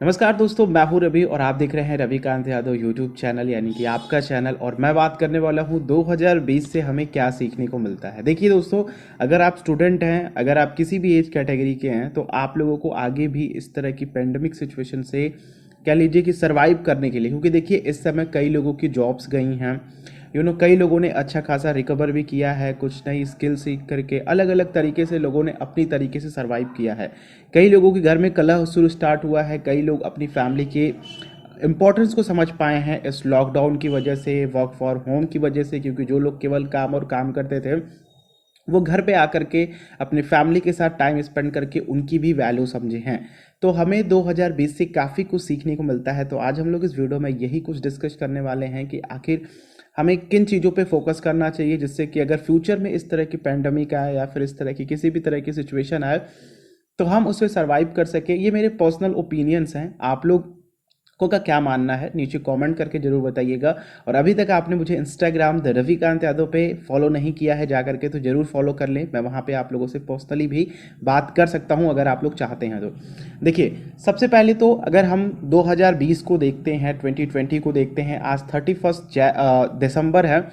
नमस्कार दोस्तों, मैं हूं रवि और आप देख रहे हैं रविकांत यादव यूट्यूब चैनल, यानी कि आपका चैनल। और मैं बात करने वाला हूं 2020 से हमें क्या सीखने को मिलता है। देखिए दोस्तों, अगर आप स्टूडेंट हैं, अगर आप किसी भी एज कैटेगरी के हैं, तो आप लोगों को आगे भी इस तरह की पेंडेमिक सिचुएशन से कह लीजिए कि सरवाइव करने के लिए, क्योंकि देखिए इस समय कई लोगों की जॉब्स गई हैं, कई लोगों ने अच्छा खासा रिकवर भी किया है, कुछ नई स्किल सीख करके अलग अलग तरीके से लोगों ने अपनी तरीके से सरवाइव किया है। कई लोगों के घर में कलह शुरू स्टार्ट हुआ है, कई लोग अपनी फैमिली के इम्पोर्टेंस को समझ पाए हैं इस लॉकडाउन की वजह से, वर्क फॉर होम की वजह से, क्योंकि जो लोग केवल काम और काम करते थे वो घर पे आकर के अपने फैमिली के साथ टाइम स्पेंड करके उनकी भी वैल्यू समझे हैं। तो हमें 2020 से काफ़ी कुछ सीखने को मिलता है। तो आज हम लोग इस वीडियो में यही कुछ डिस्कस करने वाले हैं कि आखिर हमें किन चीज़ों पे फोकस करना चाहिए, जिससे कि अगर फ्यूचर में इस तरह की पैंडमिक आए या फिर इस तरह की किसी भी तरह की सिचुएशन आए तो हम उससे सरवाइव कर सके। ये मेरे पर्सनल ओपिनियंस हैं, आप लोग को का क्या मानना है नीचे कमेंट करके जरूर बताइएगा। और अभी तक आपने मुझे इंस्टाग्राम द रविकांत यादव पे फॉलो नहीं किया है जा करके, तो जरूर फॉलो कर लें। मैं वहाँ पे आप लोगों से पर्सनली भी बात कर सकता हूँ अगर आप लोग चाहते हैं तो। देखिए, सबसे पहले तो अगर हम 2020 को देखते हैं, 2020 को देखते हैं, आज 31 दिसंबर है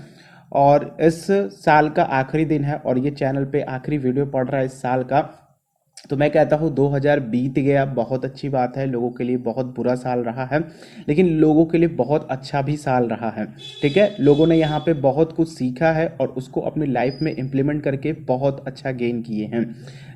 और इस साल का आखिरी दिन है और ये चैनल पे आखिरी वीडियो पड़ रहा है इस साल का। तो मैं कहता हूँ 2000 बीत गया, बहुत अच्छी बात है। लोगों के लिए बहुत बुरा साल रहा है, लेकिन लोगों के लिए बहुत अच्छा भी साल रहा है। ठीक है, लोगों ने यहाँ पे बहुत कुछ सीखा है और उसको अपनी लाइफ में इम्प्लीमेंट करके बहुत अच्छा गेन किए हैं।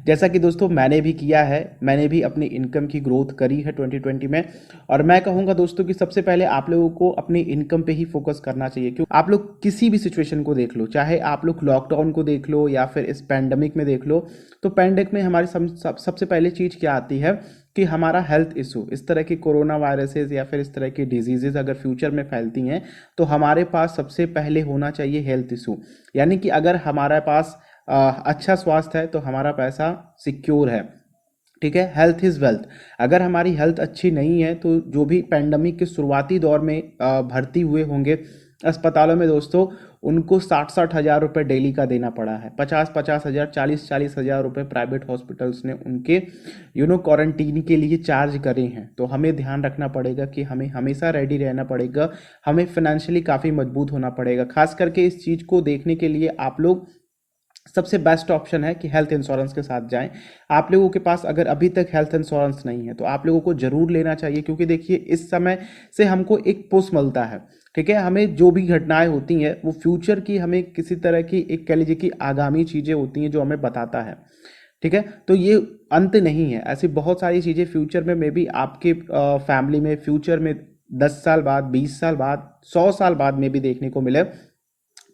जैसा कि दोस्तों मैंने भी किया है, मैंने भी अपनी इनकम की ग्रोथ करी है 2020 में। और मैं कहूँगा दोस्तों कि सबसे पहले आप लोगों को अपनी इनकम पे ही फोकस करना चाहिए। क्यों, आप लोग किसी भी सिचुएशन को देख लो, चाहे आप लोग लॉकडाउन को देख लो या फिर इस पैंडमिक में देख लो, तो पैंडेमिक में हमारी सबसे पहले चीज़ क्या आती है कि हमारा हेल्थ इशू, इस तरह की कोरोना वायरसेस या फिर इस तरह की डिजीजेज अगर फ्यूचर में फैलती हैं तो हमारे पास सबसे पहले होना चाहिए हेल्थ इशू। यानी कि अगर हमारे पास अच्छा स्वास्थ्य है तो हमारा पैसा सिक्योर है। ठीक है, हेल्थ इज़ वेल्थ। अगर हमारी हेल्थ अच्छी नहीं है तो जो भी पैंडमिक के शुरुआती दौर में भर्ती हुए होंगे अस्पतालों में दोस्तों, उनको 60-60 हज़ार रुपये डेली का देना पड़ा है। 50-50 हज़ार, 40-40 हज़ार रुपये प्राइवेट हॉस्पिटल्स ने उनके क्वारंटीन के लिए चार्ज करे हैं। तो हमें ध्यान रखना पड़ेगा कि हमें हमेशा रेडी रहना पड़ेगा, हमें फाइनेंशियली काफ़ी मजबूत होना पड़ेगा। खास करके इस चीज़ को देखने के लिए आप लोग, सबसे बेस्ट ऑप्शन है कि हेल्थ इंश्योरेंस के साथ जाएं। आप लोगों के पास अगर अभी तक हेल्थ इंश्योरेंस नहीं है तो आप लोगों को जरूर लेना चाहिए, क्योंकि देखिए इस समय से हमको एक पुश मिलता है। ठीक है, हमें जो भी घटनाएं होती हैं वो फ्यूचर की, हमें किसी तरह की एक कह लीजिए कि आगामी चीज़ें होती हैं जो हमें बताता है। ठीक है, तो ये अंत नहीं है, ऐसी बहुत सारी चीज़ें फ्यूचर में मे बी आपके फैमिली में फ्यूचर में 10 साल बाद, 20 साल बाद, 100 साल बाद में भी देखने को मिले।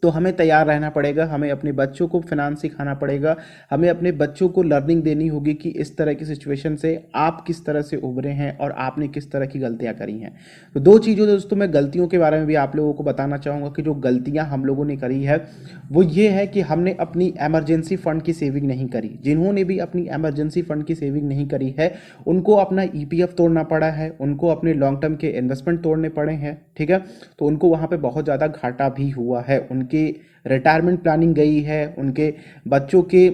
तो हमें तैयार रहना पड़ेगा, हमें अपने बच्चों को फिनांस सिखाना पड़ेगा, हमें अपने बच्चों को लर्निंग देनी होगी कि इस तरह की सिचुएशन से आप किस तरह से उभरे हैं और आपने किस तरह की गलतियां करी हैं। तो दो चीज़ों दोस्तों, मैं गलतियों के बारे में भी आप लोगों को बताना चाहूँगा कि जो गलतियां हम लोगों ने करी है वो ये है कि हमने अपनी इमरजेंसी फंड की सेविंग नहीं करी। जिन्होंने भी अपनी इमरजेंसी फंड की सेविंग नहीं करी है उनको अपना ईपीएफ तोड़ना पड़ा है, उनको अपने लॉन्ग टर्म के इन्वेस्टमेंट तोड़ने पड़े हैं। ठीक है, तो उनको वहाँ पे बहुत ज़्यादा घाटा भी हुआ है, उनके रिटायरमेंट प्लानिंग गई है, उनके बच्चों के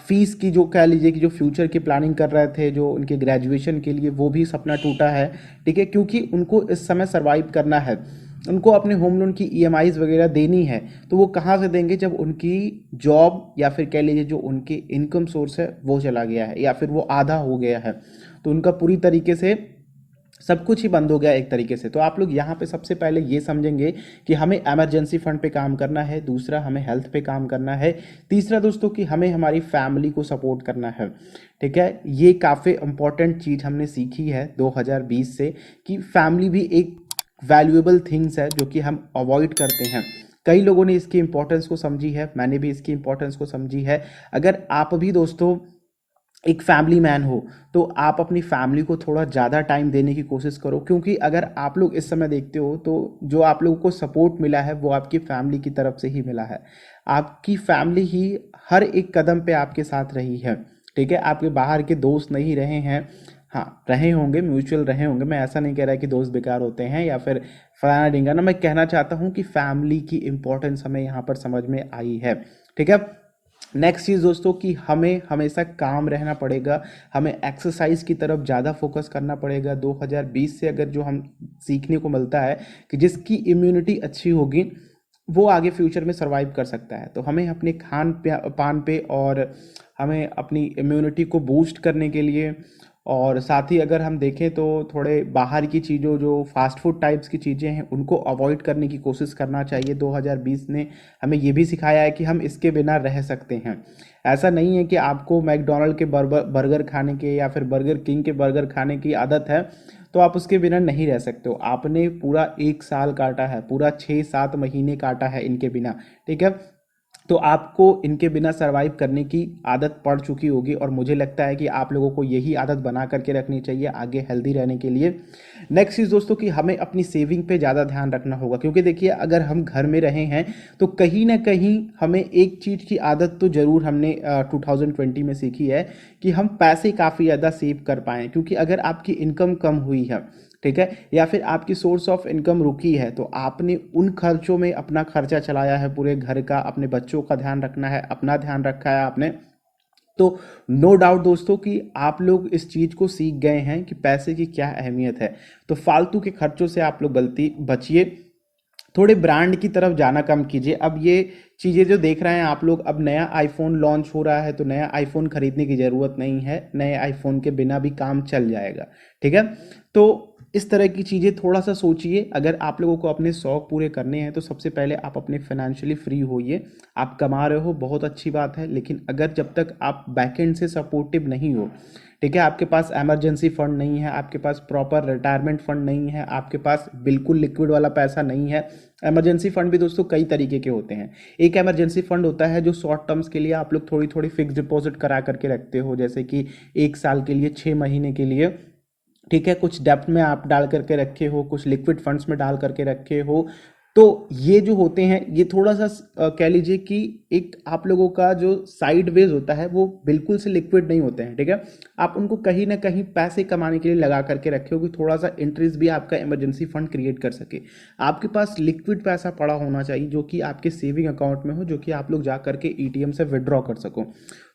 फीस की जो कह लीजिए कि जो फ्यूचर की प्लानिंग कर रहे थे, जो उनके ग्रेजुएशन के लिए, वो भी सपना टूटा है। ठीक है, क्योंकि उनको इस समय सरवाइव करना है, उनको अपने होम लोन की ईएमआईज वगैरह देनी है। तो वो कहाँ से देंगे जब उनकी जॉब या फिर कह लीजिए जो उनकी इनकम सोर्स है वो चला गया है या फिर वो आधा हो गया है, तो उनका पूरी तरीके से सब कुछ ही बंद हो गया एक तरीके से। तो आप लोग यहाँ पे सबसे पहले ये समझेंगे कि हमें इमरजेंसी फंड पे काम करना है, दूसरा हमें हेल्थ पे काम करना है, तीसरा दोस्तों कि हमें हमारी फैमिली को सपोर्ट करना है। ठीक है, ये काफ़ी इंपॉर्टेंट चीज़ हमने सीखी है 2020 से कि फैमिली भी एक वैल्यूएबल थिंग्स है जो कि हम अवॉइड करते हैं। कई लोगों ने इसकी इंपॉर्टेंस को समझी है, मैंने भी इसकी इंपॉर्टेंस को समझी है। अगर आप भी दोस्तों एक फैमिली मैन हो तो आप अपनी फैमिली को थोड़ा ज़्यादा टाइम देने की कोशिश करो, क्योंकि अगर आप लोग इस समय देखते हो तो जो आप लोगों को सपोर्ट मिला है वो आपकी फैमिली की तरफ से ही मिला है। आपकी फैमिली ही हर एक कदम पे आपके साथ रही है। ठीक है, आपके बाहर के दोस्त नहीं रहे हैं, हाँ रहे होंगे, म्यूचुअल रहे होंगे। मैं ऐसा नहीं कह रहा कि दोस्त बेकार होते हैं या फिर फलाना ढिंगाना, मैं कहना चाहता हूँ कि फैमिली की इंपॉर्टेंस हमें यहाँ पर समझ में आई है। ठीक है, नेक्स्ट चीज़ दोस्तों कि हमें हमेशा काम रहना पड़ेगा, हमें एक्सरसाइज की तरफ ज़्यादा फोकस करना पड़ेगा। 2020 से अगर जो हम सीखने को मिलता है कि जिसकी इम्यूनिटी अच्छी होगी वो आगे फ्यूचर में सरवाइव कर सकता है। तो हमें अपने पान पे और हमें अपनी इम्यूनिटी को बूस्ट करने के लिए, और साथ ही अगर हम देखें तो थोड़े बाहर की चीज़ों जो फास्ट फूड टाइप्स की चीज़ें हैं उनको अवॉइड करने की कोशिश करना चाहिए। 2020 ने हमें ये भी सिखाया है कि हम इसके बिना रह सकते हैं। ऐसा नहीं है कि आपको मैकडोनल्ड के बर्गर खाने के या फिर बर्गर किंग के बर्गर खाने की आदत है तो आप उसके बिना नहीं रह सकते हो। आपने पूरा 1 साल काटा है, पूरा 6-7 महीने काटा है इनके बिना, ठीक है। तो आपको इनके बिना सरवाइव करने की आदत पड़ चुकी होगी, और मुझे लगता है कि आप लोगों को यही आदत बना करके रखनी चाहिए आगे हेल्दी रहने के लिए। नेक्स्ट चीज़ दोस्तों कि हमें अपनी सेविंग पे ज़्यादा ध्यान रखना होगा, क्योंकि देखिए अगर हम घर में रहे हैं तो कहीं ना कहीं हमें एक चीज़ की आदत तो ज़रूर हमने 2020 में सीखी है कि हम पैसे काफ़ी ज़्यादा सेव कर पाएँ। क्योंकि अगर आपकी इनकम कम हुई है, ठीक है, या फिर आपकी सोर्स ऑफ इनकम रुकी है, तो आपने उन खर्चों में अपना खर्चा चलाया है पूरे घर का, अपने बच्चों का ध्यान रखना है, अपना ध्यान रखा है आपने, तो नो डाउट दोस्तों कि आप लोग इस चीज़ को सीख गए हैं कि पैसे की क्या अहमियत है। तो फालतू के खर्चों से आप लोग गलती बचिए, थोड़े ब्रांड की तरफ जाना कम कीजिए। अब ये चीज़ें जो देख रहे हैं आप लोग, अब नया आईफोन लॉन्च हो रहा है तो नया आईफोन खरीदने की ज़रूरत नहीं है, नए आईफोन के बिना भी काम चल जाएगा, ठीक है। तो इस तरह की चीज़ें थोड़ा सा सोचिए। अगर आप लोगों को अपने शौक पूरे करने हैं तो सबसे पहले आप अपने फाइनेंशियली फ्री होइए। आप कमा रहे हो बहुत अच्छी बात है, लेकिन अगर जब तक आप बैकएंड से सपोर्टिव नहीं हो, ठीक है, आपके पास इमरजेंसी फंड नहीं है, आपके पास प्रॉपर रिटायरमेंट फंड नहीं है, आपके पास बिल्कुल लिक्विड वाला पैसा नहीं है। इमरजेंसी फंड भी दोस्तों कई तरीके के होते हैं। एक इमरजेंसी फंड होता है जो शॉर्ट टर्म्स के लिए आप लोग थोड़ी थोड़ी फिक्स डिपॉजिट करा करके रखते हो, जैसे कि 1 साल के लिए, 6 महीने के लिए, ठीक है, कुछ डेप्ट में आप डाल करके रखे हो, कुछ लिक्विड फंड्स में डाल करके रखे हो। तो ये जो होते हैं ये थोड़ा सा कह लीजिए कि एक आप लोगों का जो साइडवेज होता है वो बिल्कुल से लिक्विड नहीं होते हैं, ठीक है। आप उनको कहीं ना कहीं पैसे कमाने के लिए लगा करके रखे हो कि थोड़ा सा इंटरेस्ट भी आपका इमरजेंसी फंड क्रिएट कर सके। आपके पास लिक्विड पैसा पड़ा होना चाहिए जो कि आपके सेविंग अकाउंट में हो, जो कि आप लोग जा करके एटीएम से विड्रॉ कर सको।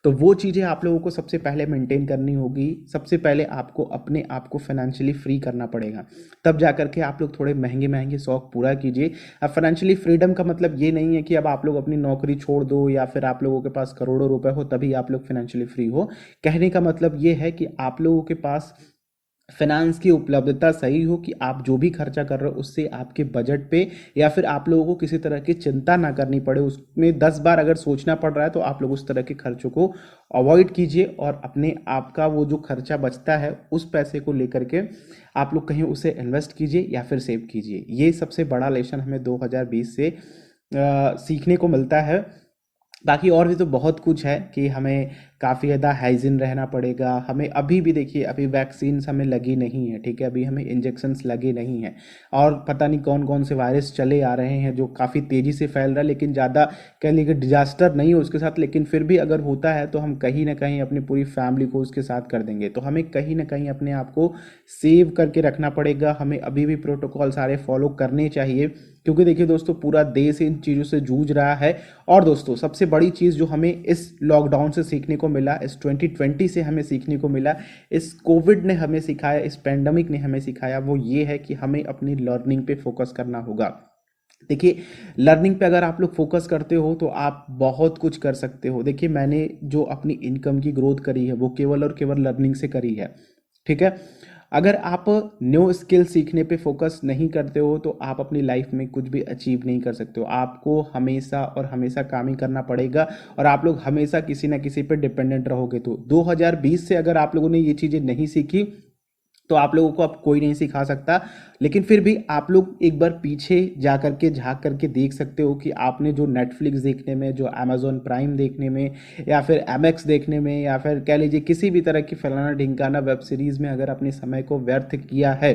तो वो चीज़ें आप लोगों को सबसे पहले मेंटेन करनी होगी। सबसे पहले आपको अपने आप को फाइनेंशियली फ्री करना पड़ेगा, तब जा करके आप लोग थोड़े महंगे महंगे शौक पूरा कीजिए। अब फाइनेंशियली फ्रीडम का मतलब ये नहीं है कि अब आप लोग अपनी नौकरी छोड़ दो या फिर आप लोगों के पास करोड़ों रुपए हो तभी आप लोग फाइनेंशियली फ्री हो। कहने का मतलब ये है कि आप लोगों के पास फाइनेंस की उपलब्धता सही हो कि आप जो भी खर्चा कर रहे हो उससे आपके बजट पे, या फिर आप लोगों को किसी तरह की चिंता ना करनी पड़े, उसमें 10 बार अगर सोचना पड़ रहा है तो आप लोग उस तरह के खर्चों को अवॉइड कीजिए, और अपने आप का वो जो खर्चा बचता है उस पैसे को लेकर के आप लोग कहीं उसे इन्वेस्ट कीजिए या फिर सेव कीजिए। ये सबसे बड़ा लेसन हमें 2020 से सीखने को मिलता है। बाकी और भी तो बहुत कुछ है कि हमें काफ़ी ज़्यादा हाइजीन रहना पड़ेगा। हमें अभी भी देखिए अभी वैक्सीन्स हमें लगी नहीं है, ठीक है, अभी हमें इंजेक्शन्स लगे नहीं हैं, और पता नहीं कौन कौन से वायरस चले आ रहे हैं जो काफ़ी तेज़ी से फैल रहा है, लेकिन ज़्यादा कह लीजिए डिजास्टर नहीं हो उसके साथ, लेकिन फिर भी अगर होता है तो हम कहीं ना कहीं अपनी पूरी फैमिली को उसके साथ कर देंगे। तो हमें कहीं ना कहीं अपने आप को सेव करके रखना पड़ेगा। हमें अभी भी प्रोटोकॉल सारे फॉलो करने चाहिए, क्योंकि देखिए दोस्तों पूरा देश इन चीज़ों से जूझ रहा है। और दोस्तों सबसे बड़ी चीज़ जो हमें इस लॉकडाउन से सीखने को मिला, इस 2020 से हमें सीखने को मिला, इस कोविड ने हमें सिखाया, इस पेंडेमिक ने हमें सिखाया, वो ये है कि हमें अपनी लर्निंग पे फोकस करना होगा। देखिए लर्निंग पे अगर आप लोग फोकस करते हो तो आप बहुत कुछ कर सकते हो। देखिए मैंने जो अपनी इनकम की ग्रोथ करी है वो केवल और केवल लर्निंग से करी है, ठीक है। अगर आप न्यू स्किल सीखने पे फोकस नहीं करते हो तो आप अपनी लाइफ में कुछ भी अचीव नहीं कर सकते हो। आपको हमेशा और हमेशा काम ही करना पड़ेगा, और आप लोग हमेशा किसी ना किसी पे डिपेंडेंट रहोगे। तो 2020 से अगर आप लोगों ने ये चीज़ें नहीं सीखी तो आप लोगों को अब कोई नहीं सिखा सकता। लेकिन फिर भी आप लोग एक बार पीछे जा करके झांक करके देख सकते हो कि आपने जो नेटफ्लिक्स देखने में, जो अमेजोन प्राइम देखने में, या फिर एमएक्स देखने में, या फिर कह लीजिए किसी भी तरह की फलाना ढिंकाना वेब सीरीज़ में अगर अपने समय को व्यर्थ किया है,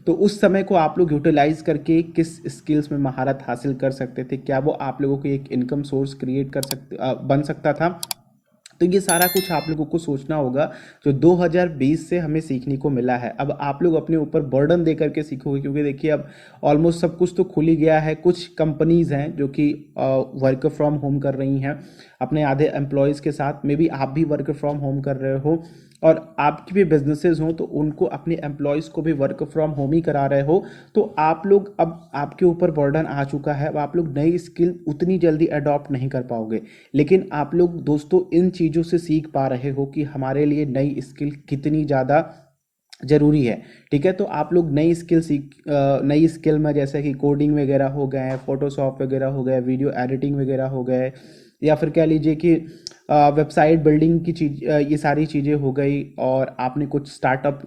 तो उस समय को आप लोग यूटिलाइज करके किस स्किल्स में महारत हासिल कर सकते थे, क्या वो आप लोगों को एक इनकम सोर्स क्रिएट कर सकते बन सकता था। तो ये सारा कुछ आप लोगों को सोचना होगा जो 2020 से हमें सीखने को मिला है। अब आप लोग अपने ऊपर बर्डन दे करके सीखोगे, क्योंकि देखिए अब ऑलमोस्ट सब कुछ तो खुल ही गया है। कुछ कंपनीज हैं जो कि वर्क फ्रॉम होम कर रही हैं अपने आधे एम्प्लॉयज़ के साथ, मे बी आप भी वर्क फ्रॉम होम कर रहे हो और आपकी भी बिजनेसेस हों तो उनको अपने एम्प्लॉयज़ को भी वर्क फ्रॉम होम ही करा रहे हो। तो आप लोग, अब आपके ऊपर बर्डन आ चुका है, अब आप लोग नई स्किल उतनी जल्दी अडॉप्ट नहीं कर पाओगे। लेकिन आप लोग दोस्तों इन चीज़ों से सीख पा रहे हो कि हमारे लिए नई स्किल कितनी ज़्यादा ज़रूरी है। ठीक है, तो आप लोग नई स्किल में जैसे कि कोडिंग वगैरह हो गए, फोटोशॉप वगैरह हो गए, वीडियो एडिटिंग वगैरह हो गए, या फिर कह लीजिए कि वेबसाइट बिल्डिंग की चीज़, ये सारी चीज़ें हो गई, और आपने कुछ स्टार्टअप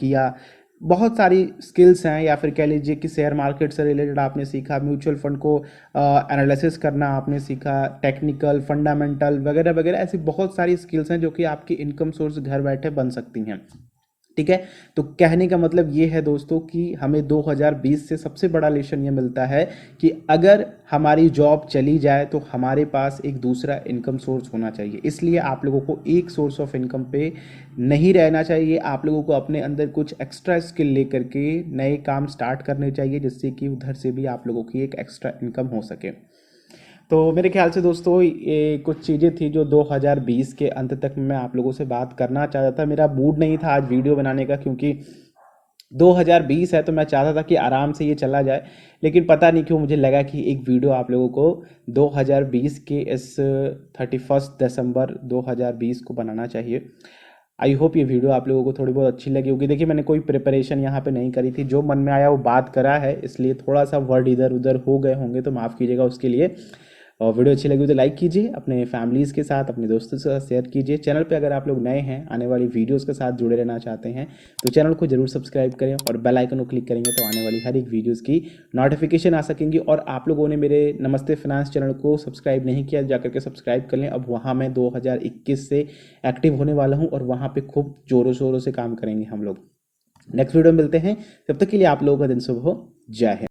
किया। बहुत सारी स्किल्स हैं, या फिर कह लीजिए कि शेयर मार्केट से रिलेटेड आपने सीखा, म्यूचुअल फंड को एनालिसिस करना आपने सीखा, टेक्निकल फंडामेंटल वगैरह वगैरह, ऐसी बहुत सारी स्किल्स हैं जो कि आपकी इनकम सोर्स घर बैठे बन सकती हैं। ठीक है, तो कहने का मतलब ये है दोस्तों कि हमें 2020 से सबसे बड़ा लेसन ये मिलता है कि अगर हमारी जॉब चली जाए तो हमारे पास एक दूसरा इनकम सोर्स होना चाहिए। इसलिए आप लोगों को एक सोर्स ऑफ इनकम पे नहीं रहना चाहिए। आप लोगों को अपने अंदर कुछ एक्स्ट्रा स्किल लेकर के नए काम स्टार्ट करने चाहिए, जिससे कि उधर से भी आप लोगों की एक एक्स्ट्रा इनकम हो सके। तो मेरे ख्याल से दोस्तों ये कुछ चीज़ें थी जो 2020 के अंत तक मैं आप लोगों से बात करना चाहता था। मेरा मूड नहीं था आज वीडियो बनाने का, क्योंकि 2020 है तो मैं चाहता था कि आराम से ये चला जाए, लेकिन पता नहीं क्यों मुझे लगा कि एक वीडियो आप लोगों को 2020 के इस 31 दिसंबर 2020 को बनाना चाहिए। आई होप ये वीडियो आप लोगों को थोड़ी बहुत अच्छी लगी होगी। देखिए मैंने कोई प्रिपरेशन यहाँ पे नहीं करी थी, जो मन में आया वो बात करा है, इसलिए थोड़ा सा वर्ड इधर उधर हो गए होंगे तो माफ़ कीजिएगा उसके लिए। और वीडियो अच्छी लगी तो लाइक कीजिए, अपने फैमिलीज़ के साथ, अपने दोस्तों के साथ शेयर कीजिए। चैनल पे अगर आप लोग नए हैं, आने वाली वीडियोस के साथ जुड़े रहना चाहते हैं, तो चैनल को जरूर सब्सक्राइब करें और बेल आइकन को क्लिक करेंगे तो आने वाली हर एक वीडियोस की नोटिफिकेशन आ सकेंगी। और आप लोगों ने मेरे नमस्ते फाइनेंस चैनल को सब्सक्राइब नहीं किया, जाकर के सब्सक्राइब कर लें। अब वहाँ मैं 2021 से एक्टिव होने वाला हूँ और वहाँ पर खूब जोरों शोरों से काम करेंगे हम लोग। नेक्स्ट वीडियो में मिलते हैं, तब तक के लिए आप लोगों का दिन शुभ हो। जय हिंद।